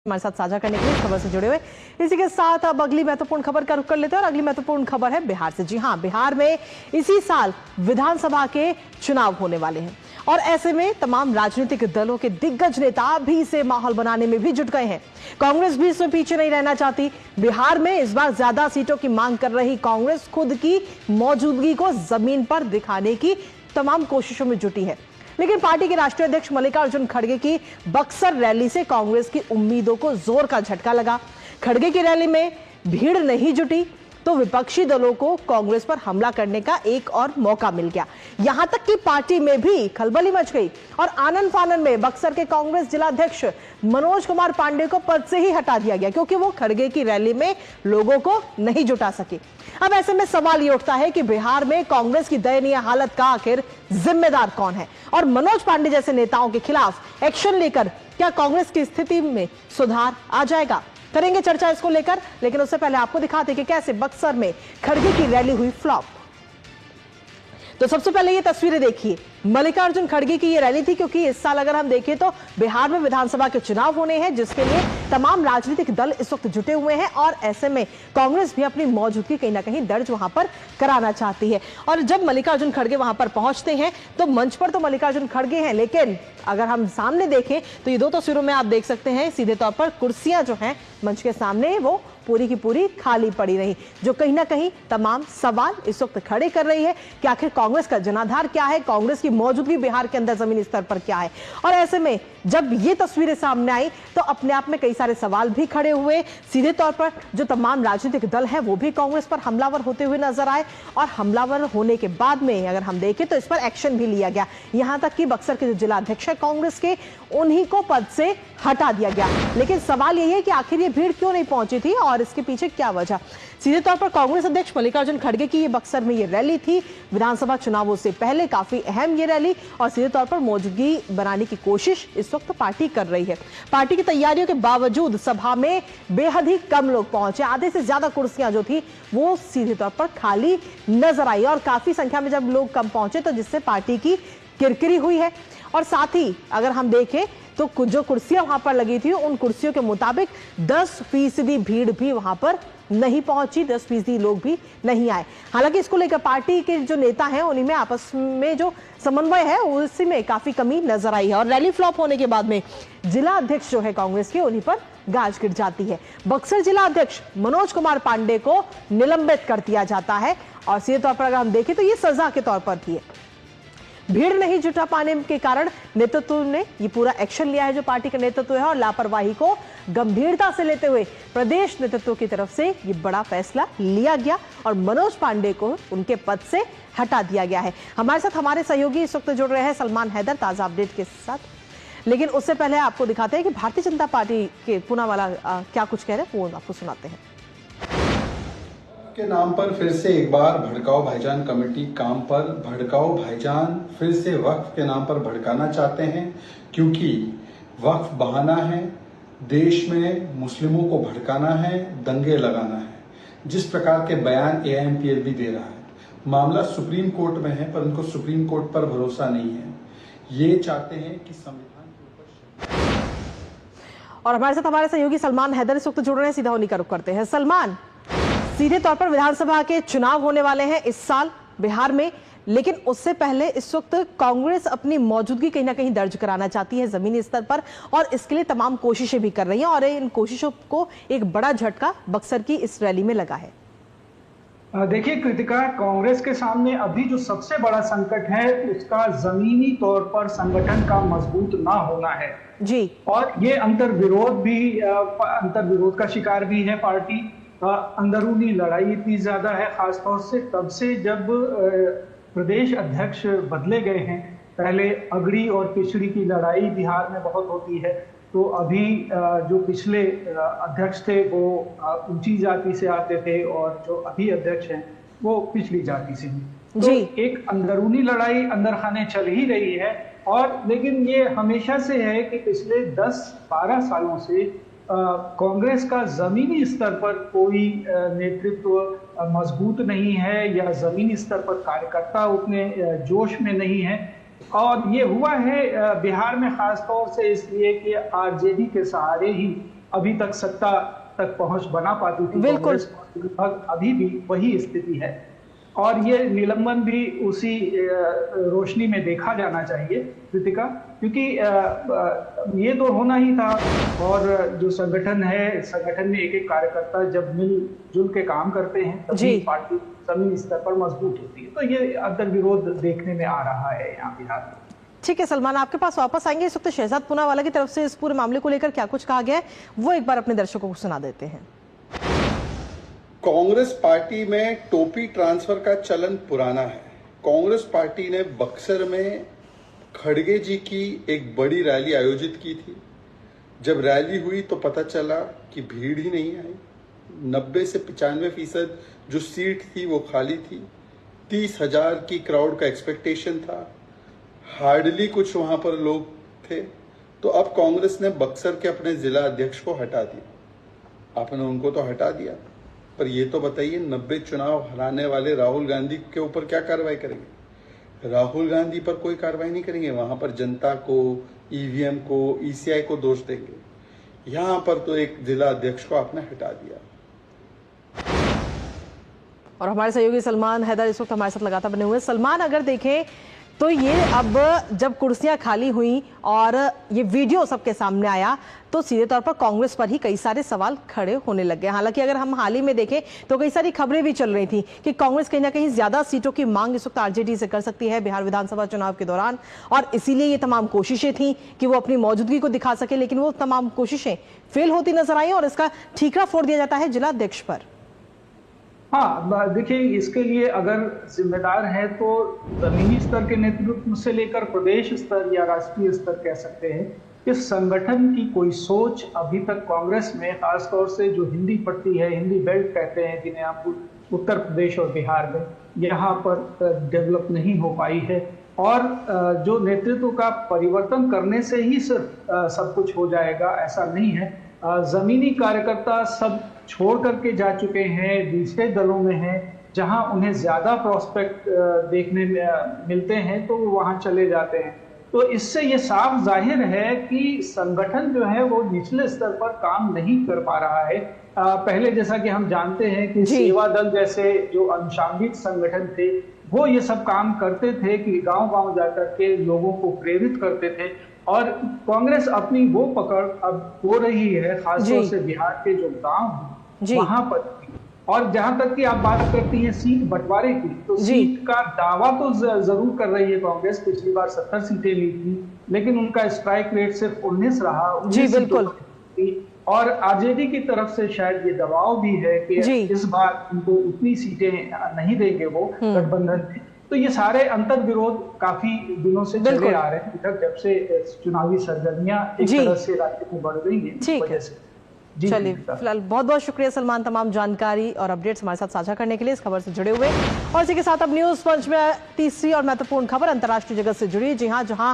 हमारे साथ साझा करने के लिए खबर से जुड़े हुए। इसी के साथ अब अगली महत्वपूर्ण खबर का रुख कर लेते हैं और अगली महत्वपूर्ण खबर है बिहार से। जी हां, बिहार में इसी साल विधानसभा के चुनाव होने वाले हैं और ऐसे में तमाम राजनीतिक दलों के दिग्गज नेता भी इसे माहौल बनाने में भी जुट गए हैं। कांग्रेस भी इसमें पीछे नहीं रहना चाहती। बिहार में इस बार ज्यादा सीटों की मांग कर रही कांग्रेस खुद की मौजूदगी को जमीन पर दिखाने की तमाम कोशिशों में जुटी है। लेकिन पार्टी के राष्ट्रीय अध्यक्ष मल्लिकार्जुन खड़गे की बक्सर रैली से कांग्रेस की उम्मीदों को जोर का झटका लगा। खड़गे की रैली में भीड़ नहीं जुटी तो विपक्षी दलों को कांग्रेस पर हमला करने का एक और मौका मिल गया। यहां तक कि पार्टी में भी खलबली मच गई और आनन फानन में बक्सर के कांग्रेस जिलाध्यक्ष मनोज कुमार पांडे को पद से ही हटा दिया गया क्योंकि वो खड़गे की रैली में लोगों को नहीं जुटा सके। अब ऐसे में सवाल ये उठता है कि बिहार में कांग्रेस की दयनीय हालत का आखिर जिम्मेदार कौन है और मनोज पांडे जैसे नेताओं के खिलाफ एक्शन लेकर क्या कांग्रेस की स्थिति में सुधार आ जाएगा? करेंगे चर्चा इसको लेकर, लेकिन उससे पहले आपको दिखाते कि कैसे बक्सर में खड़गे की रैली हुई फ्लॉप। तो सबसे पहले ये तस्वीरें देखिए, मल्लिकार्जुन खड़गे की ये रैली थी क्योंकि इस साल अगर हम देखें तो बिहार में विधानसभा के चुनाव होने हैं जिसके लिए तमाम राजनीतिक दल इस वक्त जुटे हुए हैं और ऐसे में कांग्रेस भी अपनी मौजूदगी कहीं ना कहीं दर्ज वहां पर कराना चाहती है। और जब मल्लिकार्जुन खड़गे वहां पर पहुंचते हैं तो मंच पर तो मल्लिकार्जुन खड़गे हैं, लेकिन अगर हम सामने देखें तो ये दो तस्वीरों में आप देख सकते हैं सीधे तौर पर कुर्सियां जो हैं मंच के सामने वो पूरी की पूरी खाली पड़ी रही, जो कहीं ना कहीं तमाम सवाल इस वक्त खड़े कर रही है कि आखिर कांग्रेस का जनाधार क्या है, कांग्रेस की मौजूदगी बिहार के अंदर जमीनी स्तर पर क्या है। और ऐसे में जब ये तस्वीरें सामने आई तो अपने आप में कई सारे सवाल भी खड़े हुए। सीधे तौर पर जो तमाम राजनीतिक दल हैं वो भी कांग्रेस पर हमलावर होते हुए नजर आए और हमलावर होने के बाद में अगर हम देखें तो इस पर एक्शन भी लिया गया। यहां तक कि बक्सर के जो जिला अध्यक्ष है कांग्रेस के, उन्हीं को पद से हटा दिया गया। लेकिन सवाल यही है कि आखिर ये भीड़ क्यों नहीं पहुंची थी और इसके पीछे क्या वजह। सीधे तौर पर कांग्रेस अध्यक्ष मल्लिकार्जुन खड़गे की ये बक्सर में ये रैली थी विधानसभा चुनावों से पहले, काफी अहम ये रैली और सीधे तौर पर मौजूदगी बनाने की कोशिश इस वक्त पार्टी कर रही है। पार्टी की तैयारियों के बावजूद सभा में बेहद ही कम लोग पहुंचे, आधे से ज्यादा कुर्सियां जो थी वो सीधे तौर पर खाली नजर आई और काफी संख्या में जब लोग कम पहुंचे तो जिससे पार्टी की किरकिरी हुई है। और साथ ही अगर हम देखें तो जो कुर्सियां वहां पर लगी थी उन कुर्सियों के मुताबिक 10% भीड़ भी वहां पर नहीं पहुंची, 10% लोग भी नहीं आए। हालांकि इसको लेकर पार्टी के जो नेता हैं उन्हीं में आपस में जो समन्वय है उसी में काफी कमी नजर आई है और रैली फ्लॉप होने के बाद में जिला अध्यक्ष जो है कांग्रेस के उन्हीं पर गाज गिर जाती है। बक्सर जिला अध्यक्ष मनोज कुमार पांडे को निलंबित कर दिया जाता है और सीधे तौर पर अगर हम देखें तो ये सजा के तौर पर थी। भीड़ नहीं जुटा पाने के कारण नेतृत्व ने ये पूरा एक्शन लिया है जो पार्टी का नेतृत्व है और लापरवाही को गंभीरता से लेते हुए प्रदेश नेतृत्व की तरफ से ये बड़ा फैसला लिया गया और मनोज पांडे को उनके पद से हटा दिया गया है। हमारे साथ हमारे सहयोगी इस वक्त जुड़ रहे हैं सलमान हैदर ताजा अपडेट के साथ, लेकिन उससे पहले आपको दिखाते हैं कि भारतीय जनता पार्टी के पूनावाला क्या कुछ कह रहे हैं वो आपको सुनाते हैं। के नाम पर फिर से एक बार भड़काओ भाईजान कमेटी काम पर, भड़काओ भाईजान फिर से वक्फ के नाम पर भड़काना चाहते हैं क्योंकि वक्फ बहाना है, देश में मुस्लिमों को भड़काना है, दंगे लगाना है। जिस प्रकार के बयान AIMPL भी दे रहा है, मामला सुप्रीम कोर्ट में है पर उनको सुप्रीम कोर्ट पर भरोसा नहीं है। ये चाहते हैं कि संविधान के ऊपर। और हमारे साथ हमारे सहयोगी सलमान हैदर इस वक्त जुड़ रहे हैं, सीधा उन्हीं का रुख करते हैं। सलमान, सीधे तौर पर विधानसभा के चुनाव होने वाले हैं इस साल बिहार में, लेकिन उससे पहले इस वक्त कांग्रेस अपनी मौजूदगी कहीं ना कहीं दर्ज कराना चाहती है जमीनी स्तर पर और इसके लिए तमाम कोशिशें भी कर रही हैं और इन कोशिशों को एक बड़ा झटका बक्सर की इस रैली में लगा है। देखिए कृतिका, कांग्रेस के सामने अभी जो सबसे बड़ा संकट है उसका जमीनी तौर पर संगठन का मजबूत ना होना है जी, और ये अंतर्विरोध का शिकार भी है पार्टी। अंदरूनी लड़ाई इतनी ज्यादा है, खासतौर से तब से जब प्रदेश अध्यक्ष बदले गए हैं। पहले अगड़ी और पिछड़ी की लड़ाई बिहार में बहुत होती है, तो अभी जो पिछले अध्यक्ष थे वो ऊंची जाति से आते थे और जो अभी अध्यक्ष हैं वो पिछड़ी जाति से हैं। तो एक अंदरूनी लड़ाई अंदर खाने चल ही रही है और लेकिन ये हमेशा से है कि पिछले 10-12 सालों से कांग्रेस का जमीनी स्तर पर कोई नेतृत्व मजबूत नहीं है या जमीनी स्तर पर कार्यकर्ता उतने जोश में नहीं है और ये हुआ है बिहार में खासतौर से इसलिए कि आरजेडी के सहारे ही अभी तक सत्ता तक पहुंच बना पाती थी बिल्कुल। कांग्रेस, लगभग अभी भी वही स्थिति है। और ये निलंबन भी उसी रोशनी में देखा जाना चाहिए कृतिका, क्योंकि ये तो होना ही था। और जो संगठन है, संगठन में एक एक कार्यकर्ता जब मिलजुल के काम करते हैं तभी पार्टी जमीन स्तर पर मजबूत होती है। तो ये अंतर विरोध देखने में आ रहा है यहाँ बिहार में। ठीक है सलमान, आपके पास वापस आएंगे। इस वक्त शहजाद पूनावाला की तरफ से इस पूरे मामले को लेकर क्या कुछ कहा गया है वो एक बार अपने दर्शकों को सुना देते हैं। कांग्रेस पार्टी में टोपी ट्रांसफर का चलन पुराना है। कांग्रेस पार्टी ने बक्सर में खड़गे जी की एक बड़ी रैली आयोजित की थी। जब रैली हुई तो पता चला कि भीड़ ही नहीं आई। 90 से 95% जो सीट थी वो खाली थी। 30,000 की क्राउड का एक्सपेक्टेशन था, हार्डली कुछ वहां पर लोग थे। तो अब कांग्रेस ने बक्सर के अपने जिला अध्यक्ष को हटा दिया। आपने उनको तो हटा दिया, पर ये तो बताइए 90 चुनाव हराने वाले राहुल गांधी के ऊपर क्या कार्रवाई करेंगे? राहुल गांधी पर कोई कार्रवाई नहीं करेंगे। वहां पर जनता को, ईवीएम को, ईसीआई को दोष देंगे। यहां पर तो एक जिला अध्यक्ष को आपने हटा दिया। और हमारे सहयोगी सलमान हैदर इस वक्त हमारे साथ लगातार बने हुए। सलमान, अगर देखें तो ये अब जब कुर्सियां खाली हुई और ये वीडियो सबके सामने आया तो सीधे तौर पर कांग्रेस पर ही कई सारे सवाल खड़े होने लग गए। हालांकि अगर हम हाल ही में देखें तो कई सारी खबरें भी चल रही थी कि कांग्रेस कहीं ना कहीं ज्यादा सीटों की मांग इस वक्त आरजेडी से कर सकती है बिहार विधानसभा चुनाव के दौरान, और इसीलिए ये तमाम कोशिशें थी कि वो अपनी मौजूदगी को दिखा सके। लेकिन वो तमाम कोशिशें फेल होती नजर आई और इसका ठीकरा फोड़ दिया जाता है जिला अध्यक्ष पर। हाँ, देखिए, इसके लिए अगर जिम्मेदार है तो जमीनी स्तर के नेतृत्व से लेकर प्रदेश स्तर या राष्ट्रीय स्तर कह सकते हैं। इस संगठन की कोई सोच अभी तक कांग्रेस में, खासतौर से जो हिंदी पट्टी है, हिंदी बेल्ट कहते हैं जिन्हें आप उत्तर प्रदेश और बिहार में, यहाँ पर डेवलप नहीं हो पाई है। और जो नेतृत्व का परिवर्तन करने से ही सिर्फ सब कुछ हो जाएगा ऐसा नहीं है। जमीनी कार्यकर्ता सब छोड़ करके जा चुके हैं, दूसरे दलों में हैं, जहां उन्हें ज्यादा प्रोस्पेक्ट देखने में मिलते हैं तो वो वहां चले जाते हैं। तो इससे ये साफ जाहिर है कि संगठन जो है वो निचले स्तर पर काम नहीं कर पा रहा है। पहले जैसा कि हम जानते हैं कि सेवा दल जैसे जो अनुशांसिक संगठन थे वो ये सब काम करते थे कि गांव-गांव जाकर के लोगों को प्रेरित करते थे। और कांग्रेस अपनी वो पकड़ अब हो रही है, खासतौर से बिहार के जो गांव वहां पर। और जहां तक कि आप बात करती हैं सीट बंटवारे की, तो सीट का दावा तो जरूर कर रही है कांग्रेस। पिछली बार 70 सीटें ली थी, लेकिन उनका स्ट्राइक रेट सिर्फ 19 रहा। 19 बिल्कुल। और आरजेडी की तरफ से शायद ये दबाव भी है कि इस बार उनको उतनी सीटें नहीं देंगे वो गठबंधन में। तो ये सारे अंतर विरोध काफी दिनों से चले आ रहे हैं, जब से चुनावी सरगर्मियां एक तरह से राज्य में बढ़ रही है वजह से। चलिए, फिलहाल बहुत बहुत शुक्रिया सलमान तमाम जानकारी और अपडेट्स हमारे साथ साझा करने के लिए, इस खबर से जुड़े हुए। और इसी के साथ अब न्यूज पंच में तीसरी और महत्वपूर्ण खबर अंतर्राष्ट्रीय जगत से जुड़ी। जी हाँ, जहां